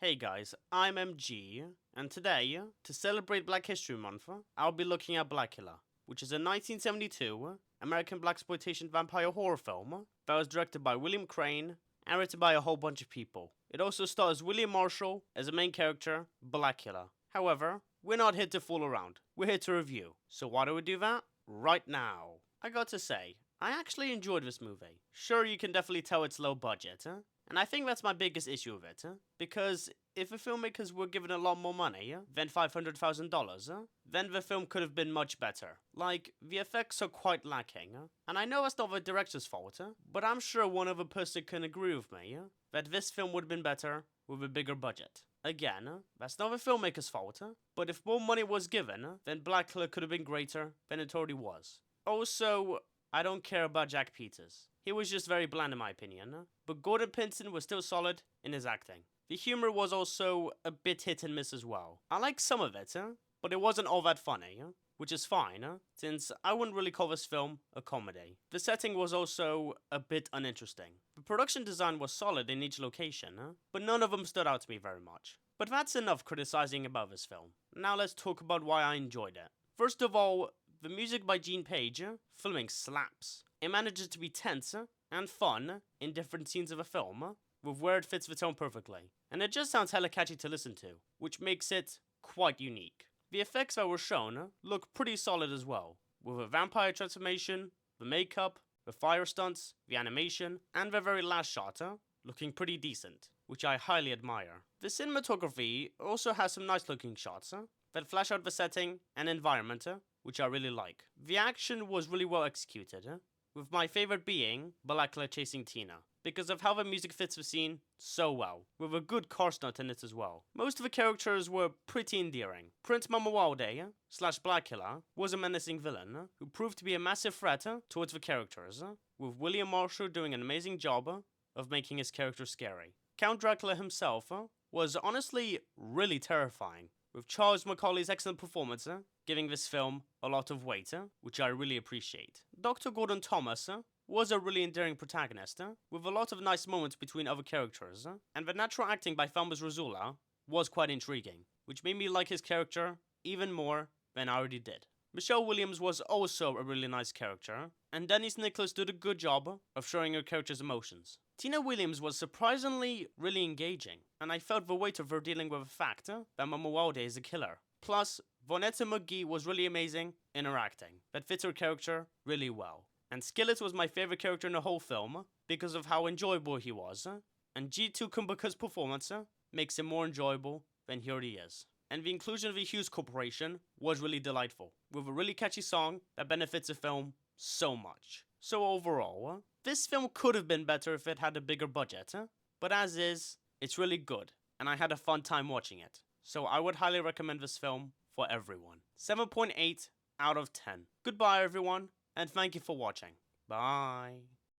Hey guys, I'm MG, and today, to celebrate Black History Month, I'll be looking at Blacula, which is a 1972 American blaxploitation vampire horror film that was directed by William Crane and written by a whole bunch of people. It also stars William Marshall as the main character, Blacula. However, we're not here to fool around, we're here to review. So why do we do that? Right now. I got to say, I actually enjoyed this movie. Sure, you can definitely tell it's low budget, and I think that's my biggest issue with it, because if the filmmakers were given a lot more money than $500,000, then the film could have been much better. Like, the effects are quite lacking, and I know that's not the director's fault, but I'm sure one other person can agree with me that this film would have been better with a bigger budget. Again, that's not the filmmaker's fault, but if more money was given, then Blacula could have been greater than it already was. Also, I don't care about Jack Peters. He was just very bland in my opinion, but Gordon Pinsent was still solid in his acting. The humor was also a bit hit and miss as well. I liked some of it, but it wasn't all that funny, which is fine, since I wouldn't really call this film a comedy. The setting was also a bit uninteresting. The production design was solid in each location, but none of them stood out to me very much. But that's enough criticizing about this film. Now let's talk about why I enjoyed it. First of all, the music by Gene Page, filming slaps. It manages to be tense and fun in different scenes of a film, with where it fits the tone perfectly. And it just sounds hella catchy to listen to, which makes it quite unique. The effects that were shown look pretty solid as well, with a vampire transformation, the makeup, the fire stunts, the animation, and the very last shot looking pretty decent, which I highly admire. The cinematography also has some nice looking shots that flash out the setting and environment, which I really like. The action was really well executed, with my favorite being Blacula chasing Tina, because of how the music fits the scene so well, with a good car stunt in it as well. Most of the characters were pretty endearing. Prince Macaulay slash Blacula was a menacing villain who proved to be a massive threat towards the characters, with William Marshall doing an amazing job of making his character scary. Count Dracula himself was honestly really terrifying, with Charles Macaulay's excellent performance giving this film a lot of weight, which I really appreciate. Dr. Gordon Thomas was a really endearing protagonist, with a lot of nice moments between other characters, and the natural acting by Thalmus Rasulala was quite intriguing, which made me like his character even more than I already did. Michelle Williams was also a really nice character, and Denise Nicholas did a good job of showing her character's emotions. Tina Williams was surprisingly really engaging, and I felt the weight of her dealing with the fact that Macaulay is a killer. Plus, Vonetta McGee was really amazing in her acting, that fits her character really well. And Skillet was my favorite character in the whole film because of how enjoyable he was, and G2 Kumbaka's performance makes him more enjoyable than he already is. And the inclusion of the Hughes Corporation was really delightful, with a really catchy song that benefits the film so much. So overall, this film could have been better if it had a bigger budget, but as is, it's really good, and I had a fun time watching it. So I would highly recommend this film for everyone. 7.8 out of 10. Goodbye everyone, and thank you for watching. Bye.